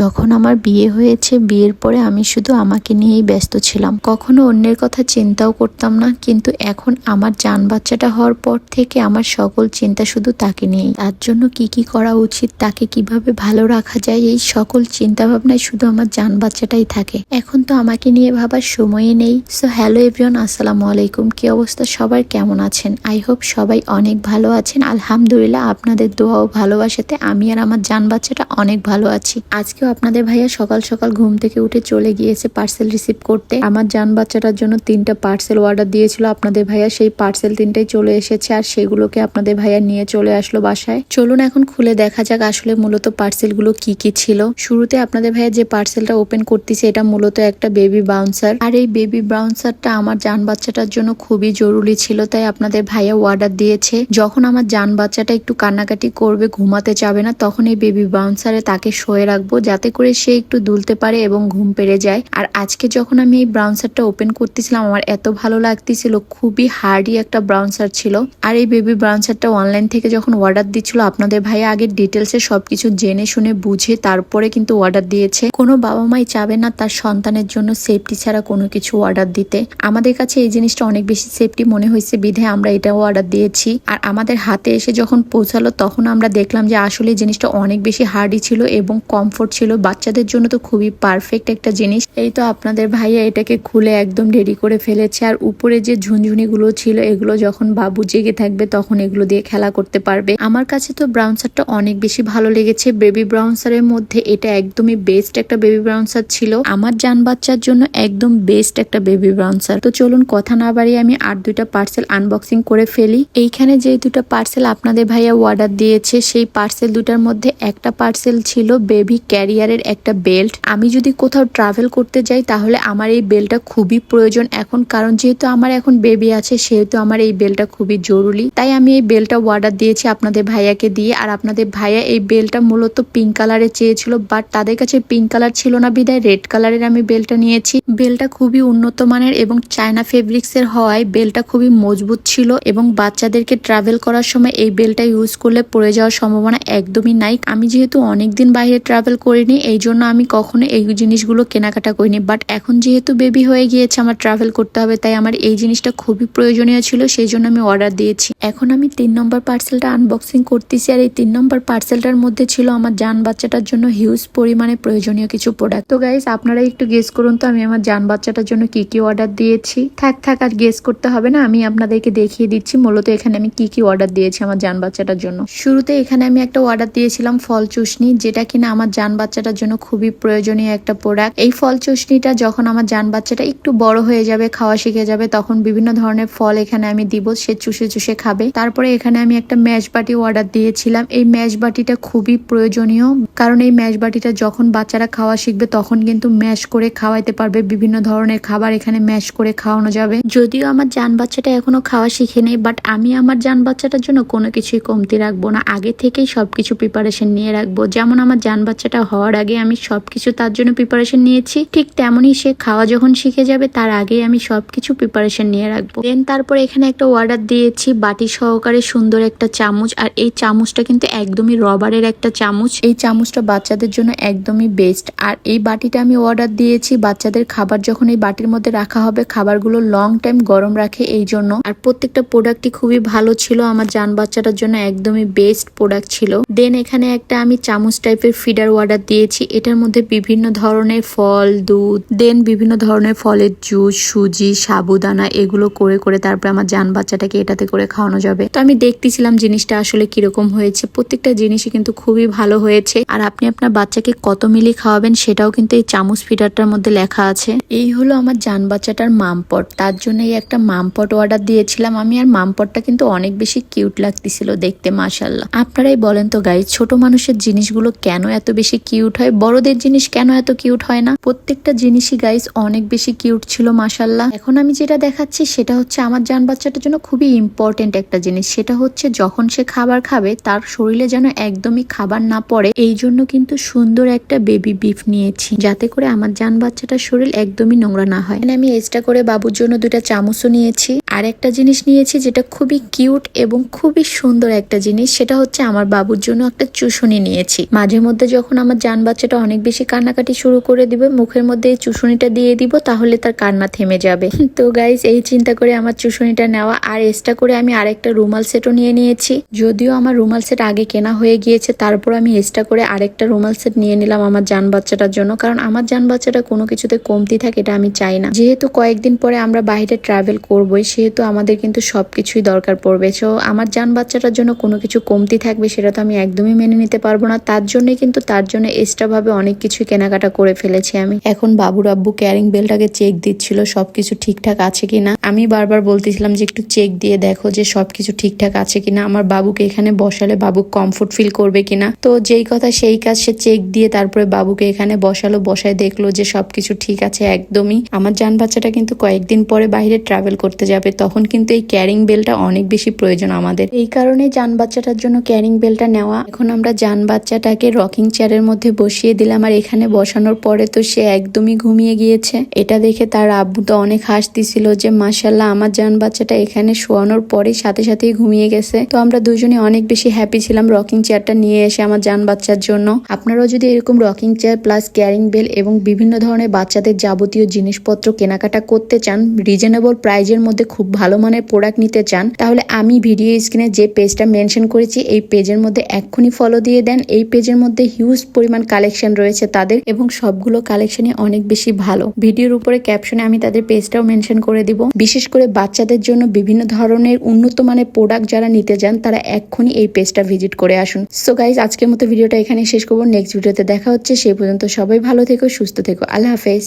যখন আমার বিয়ে হয়েছে, বিয়ের পরে আমি শুধু আমাকে নিয়েই ব্যস্ত ছিলাম, কখনো অন্যের কথা চিন্তাও করতাম না। কিন্তু এখন আমার জান বাচ্চাটা হওয়ার পর থেকে আমার সকল চিন্তা শুধু তাকে নিয়েই। তার জন্য কি কি করা উচিত, তাকে কিভাবে ভালো রাখা যায়, এই সকল চিন্তা ভাবনায় শুধু আমার জান বাচ্চাটাই থাকে। এখন তো আমাকে নিয়ে ভাবার সময়ই নেই। সো হ্যালো এভরিওয়ান, আসসালামু আলাইকুম। কি অবস্থা সবার, কেমন আছেন? আই হোপ সবাই অনেক ভালো আছেন। আলহামদুলিল্লাহ, আপনাদের দোয়া ও ভালোবাসাতে আমি আর আমার জান বাচ্চাটা অনেক ভালো আছি। আজকেও আপনাদের ভাইয়া সকাল সকাল ঘুম থেকে উঠে চলে গিয়েছে পার্সেল রিসিভ করতে। আমার জান বাচ্চাটার জন্য 3টা পার্সেল অর্ডার দিয়েছিল আপনাদের ভাইয়া, সেই পার্সেল 3টাই চলে এসেছে আর সেগুলোকে আপনাদের ভাইয়া নিয়ে চলে আসলো বাসায়। চলুন এখন খুলে দেখা যাক আসলে মূলত পার্সেল গুলো কি কি ছিল। শুরুতে আপনাদের ভাইয়া যে পার্সেলটা ওপেন করতেছে, এটা মূলত একটা বেবি বাউন্সার। আর এই বেবি বাউন্সারটা আমার জান বাচ্চাটার জন্য খুবই জরুরি ছিল, তাই আপনাদের ভাইয়া অর্ডার দিয়েছে। যখন আমার জান বাচ্চাটা একটু কান্নাকাটি করবে, ঘুমাতে চাবে না, তখন এই বেবি বাউন্সারে তাকে শোয়ে রাখবো, যাতে করে সে একটু দুলতে পারে এবং ঘুম পেড়ে যায়। আর আজকে যখন আমি এই বাউন্সারটা ওপেন করতেছিলাম, আমার এত ভালো লাগতেছিল, খুবই হার্ডি একটা বাউন্সার ছিল। আর এই বেবি বাউন্সারটা অনলাইন থেকে যখন অর্ডার দিচ্ছিল, আপনাদের ভাইয়া আগে ডিটেলসে সবকিছু জেনে শুনে বুঝে তারপরে কিন্তু অর্ডার দিয়েছে। কোনো বাবা মাই চাবে না তার সন্তানের জন্য সেফটি ছাড়া কোনো কিছু অর্ডার দিতে। আমাদের কাছে এই জিনিসটা অনেক বেশি সেফটি মনে হয়েছে, বিধে আমরা এটাও অর্ডার দিয়েছি। আর আমাদের হাতে এসে যখন পৌঁছালো, তখন আমরা দেখলাম যে আসলে এই জিনিসটা অনেক বেশি হার্ডি ছিল এবং কমফোর্ট ছিল। বাচ্চাদের জন্য তো খুবই পারফেক্ট একটা জিনিস। এই তো আপনাদের ভাইয়া এটাকে খুলে একদম রেডি করে ফেলেছে। আর উপরে যে ঝুনঝুনি গুলো ছিল, এগুলো যখন বাবু জেগে থাকবে তখন এগুলো দিয়ে খেলা করতে পারবে। আমার কাছে তো ব্রাউন্সারটা অনেক বেশি ভালো লেগেছে। বেবি ব্রাউন্সারের মধ্যে এটা একদমই বেস্ট একটা বেবি ব্রাউন্সার ছিল। আমার জান বাচ্চার জন্য একদম বেস্ট একটা বেবি ব্রাউন্সার। তো চলুন কথা না বাড়িয়ে আমি আর 2টা পার্সেল আনবক্সিং করে ফেলি। এইখানে যে 2টা পার্সেল আপনাদের ভাইয়া অর্ডার দিয়েছে, সেই পার্সেল 2টার মধ্যে একটা পার্সেল ছিল বেবি ক্যারিয়ারের একটা বেল্ট। আমি যদি কোথাও ট্রাভেল করতে যাই তাহলে আমার এই বেল্টটা খুবই প্রয়োজন এখন, কারণ যেহেতু আমার এখন বেবি আছে সেহেতু আমার এই বেল্টটা খুবই জরুরি। তাই আমি এই বেল্টটা অর্ডার দিয়েছি আপনাদের ভাইয়াকে দিয়ে। আর আপনাদের ভাইয়া এই বেল্টটা মূলত পিঙ্ক কালারে চেয়েছিল, বাট তাদের কাছে পিঙ্ক কালার ছিল না, বিধায় রেড কালারের আমি বেল্টটা নিয়েছি। বেল্টটা খুবই উন্নত মানের এবং চায়না ফেব্রিক্স এর হওয়ায় বেল্টটা খুবই মজবুত ছিল এবং বাচ্চাদেরকে ট্রাভেল করার সময় এই বেল্টটা ইউজ করলে পড়ে যাওয়ার সম্ভাবনা একদমই নাই। আমি যেহেতু অনেকদিন বাইরে ট্রাভেল করিনি, এই জন্য আমি কখনো এই জিনিসগুলো কেনাকাটা করিনি, বাট এখন যেহেতু বেবি হয়ে গিয়েছে, আমার ট্রাভেল করতে হবে, তাই আমার এই জিনিসটা খুবই প্রয়োজনীয় ছিল, সেই জন্য আমি অর্ডার দিয়েছি। এখন আমি 3 নম্বর পার্সেলটা আনবক্সিং করতেছি। আর এই 3 নম্বর পার্সেলটার মধ্যে ছিল আমার জান বাচ্চাটার জন্য হিউজ পরিমাণে প্রয়োজনীয় কিছু প্রোডাক্ট। তো গাইস, আপনারা একটু গেস করুন তো আমি আমার জান বাচ্চাটার জন্য কি কি অর্ডার দিয়েছি। থাক আর গেস করতে হবে না, আমি আপনাদেরকে দেখিয়ে দিচ্ছি মূলত এখানে আমি কি কি অর্ডার দিয়েছি আমার জান বাচ্চাটার জন্য। শুরুতে এখানে আমি একটা অর্ডার দিয়েছিলাম ফল চুষনি, যেটা কিনা আমার জান বাচ্চাটার জন্য খুবই প্রয়োজনীয় একটা প্রোডাক্ট। এই ফল চুষনিটা যখন আমার জান বাচ্চাটা একটু বড় হয়ে যাবে, খাওয়া শিখে যাবে, তখন বিভিন্ন ধরনের ফল এখানে আমি দিব, সে চুষে চুষে খাবে। তারপরে এখানে আমি একটা ম্যাশ বাটি অর্ডার দিয়েছিলাম। এই ম্যাশ বাটিটা খুবই প্রয়োজনীয়, কারণ এই ম্যাশ বাটিটা যখন বাচ্চারা খাওয়া শিখবে তখন কিন্তু ম্যাশ করে খাওয়াইতে পারবে। বিভিন্ন ধরনের খাবার এখানে ম্যাশ করে খাওয়ানো যাবে। যদিও আমার জান বাচ্চাটা এখনো খাওয়া শিখে নেই, বাট আমি আমার জান বাচ্চাটার জন্য কোনো কিছুই কমতি রাখবো না, আগে থেকেই সবকিছু প্রিপারেশন নিয়ে রাখবো। যেমন আমার জান বাচ্চাটা হওয়ার আগে আমি সবকিছু তার জন্য প্রিপারেশন নিয়েছি, ঠিক তেমনই সে খাওয়া যখন শিখে যাবে তার আগে আমি সবকিছু প্রিপারেশন নিয়ে রাখবো। দেন তারপর এখানে একটা অর্ডার দিয়েছি বাটি সহকারে সুন্দর একটা চামচ। আর এই চামচটা কিন্তু একদমই রবারের একটা চামচ। এই চামচটা বাচ্চাদের জন্য একদমই বেস্ট। আর এই বাটিটা আমি অর্ডার দিয়েছি বাচ্চাদের খাবার যখন এই বাটির মধ্যে রাখা হবে, খাবারগুলো লং টাইম গরম রাখে এই জন্য। আর প্রত্যেকটা প্রোডাক্টই খুবই ভালো ছিল, আমার জান বাচ্চাটার জন্য একদমই বেস্ট প্রোডাক্ট ছিল। দেন এখানে একটা আমি চামচ টাইপের ফিডার অর্ডার দিয়েছি। এটার মধ্যে বিভিন্ন ধরনের ফল, দুধ, দেন বিভিন্ন ধরনের ফলের জুস, সুজি, সাবুদানা, এগুলো করে করে তারপরে আমার জান বাচ্চাটাকে এটাতে করে খাওয়ানো যাবে। তো আমি দেখতেছিলাম জিনিসটা আসলে কিরকম হয়েছে। প্রত্যেকটা জিনিসই কিন্তু খুবই ভালো হয়েছে। আর আপনি আপনার বাচ্চাকে কত মিলি খাওয়াবেন সেটাও কিন্তু এই চামচ ফিডারটার মধ্যে লেখা আছে। এই হলো আমার জান বাচ্চাটার মামপট, তার জন্য এই একটা মামপট অর্ডার দিয়েছিলাম আমি। আর মামপটটা কিন্তু অনেক বেশি কিউট লাগতেছিল দেখতে, মাশাআল্লাহ। আপনারাই বলেন তো গাইস, ছোট মানুষের জিনিসগুলো কেন এত বেশি কিউট হয়, বড়দের জিনিস কেন এত কিউট হয় না? প্রত্যেকটা জিনিসই গাইস অনেক বেশি কিউট ছিল মাশাল্লাহ। এখন আমি যেটা দেখাচ্ছি সেটা হচ্ছে আমার জান বাচ্চাটার জন্য খুবই ইম্পর্টেন্ট একটা জিনিস, সেটা হচ্ছে যখন সে খাবার খাবে তার শরীরে যেন একদমই খাবার না পড়ে, এই জন্য কিন্তু সুন্দর একটা বেবি বিফ নিয়েছি, যাতে করে আমার জান বাচ্চাটার শরীর একদমই নোংরা না হয়। আমি এক্সট্রা করে বাবুর জন্য 2টা চামচও নিয়েছি। আর একটা জিনিস নিয়েছি যেটা খুবই কিউট এবং খুবই সুন্দর একটা জিনিস, সেটা হচ্ছে আমার বাবুর জন্য একটা চুষুনি নিয়েছি। মাঝে মধ্যে যখন আমার জান বাচ্চাটা অনেক বেশি কান্নাকাটি শুরু করে দিবে, মুখের মধ্যে এই চুষুনিটা দিয়ে দিব, তাহলে তার কান্না থেমে যাবে। তো গাইস এই চিন্তা করে আমার চুষুনিটা নেওয়া। আর এক্সট্রা করে আমি আরেকটা রুমাল সেটও নিয়ে নিয়েছি। যদিও আমার রুমাল সেট আগে কেনা হয়ে গিয়েছে, তারপর আমি এক্সট্রা করে আরেকটা রুমাল সেট নিয়ে নিলাম আমার জান বাচ্চাটার জন্য, কারণ আমার জান বাচ্চাটা কোনো কিছুতে কমতি থাকে এটা আমি চাই না। যেহেতু কয়েকদিন পরে আমরা বাইরে ট্রাভেল করবোই, সেহেতু আমাদের কিন্তু সবকিছুই দরকার পড়বে। সো আমার জান বাচ্চাটার জন্য কোনো কিছু কমতি থাকবে সেটা তো আমি একদমই মেনে নিতে পারবো না। তার জন্য কিন্তু তার জন্য এক্সট্রা ভাবে অনেক কিছু কেনাকাটা করে ফেলেছি আমি। এখন বাবুর আব্বু ক্যারিং বেলটাকে চেক দিচ্ছিল সবকিছু ঠিকঠাক আছে কিনা। আমি বারবার বলতেছিলাম যে একটু চেক দিয়ে দেখো যে সবকিছু ঠিকঠাক আছে কিনা, আমার বাবুকে এখানে বসালে বাবু কমফোর্ট ফিল করবে কিনা। তো যেই কথা সেই কাজ, সে চেক দিয়ে তারপরে বাবুকে এখানে বসালো, বসায় দেখলো যে সবকিছু ঠিক আছে একদমই। আমার জান বাচ্চাটা কিন্তু কয়েকদিন পরে বাইরে ট্রাভেল করতে যাবে, তখন কিন্তু এই ক্যারিং বেলটা অনেক বেশি প্রয়োজন আমাদের। এই কারণে জান বাচ্চাটার জন্য ক্যারিং বেলটা নেওয়া। এখন আমরা জান বাচ্চাটাকে রকিং চেয়ারের মধ্যে বসিয়ে দিলাম, আর এখানে বসানোর পরে তো সে একদমই ঘুমিয়ে গিয়েছে। এটা দেখে তার আব্বু তো অনেক হাসতেছিল যে মাশাল্লাহ আমার জান বাচ্চাটা এখানে শোয়ানোর পরে সাথে সাথেই ঘুমিয়ে গেছে। তো আমরা দুজনে অনেক বেশি হ্যাপি ছিলাম রকিং চেয়ারটা নিয়ে এসে আমার জান বাচ্চার জন্য। আপনারাও যদি এরকম rocking chair plus carrying bell এবং বিভিন্ন ধরনের বাচ্চাদের যাবতীয় জিনিসপত্র কেনাকাটা করতে চান, রিজনেবল প্রাইজের মধ্যে খুব ভালো মানের প্রোডাক্ট নিতে চান, তাহলে আমি ভিডিও স্ক্রিনে যে পেজটা মেনশন করেছি এই পেজের মধ্যে এক্ষুনি ফলো দিয়ে দেন। এই পেজের মধ্যে হিউজ পরিমাণ কালেকশন রয়েছে তাদের, এবং সবগুলো কালেকশনই অনেক বেশি ভালো। ভিডিওর উপরে ক্যাপশনে আমি তাদের পেজটাও মেনশন করে দিব। বিশেষ করে বাচ্চাদের জন্য বিভিন্ন ধরনের উন্নত মানের প্রোডাক্ট যারা নিতে চান তারা এক্ষুনি এই পেজটা ভিজিট করে আসুন। সো গাইজ আজকের মতো ভিডিওটা এখানে শেষ করবো। নেক্সট ভিডিওতে দেখা হচ্ছে, সেই পর্যন্ত সবাই ভালো থেকো, সুস্থ থেকো, আল্লাহ হাফেজ।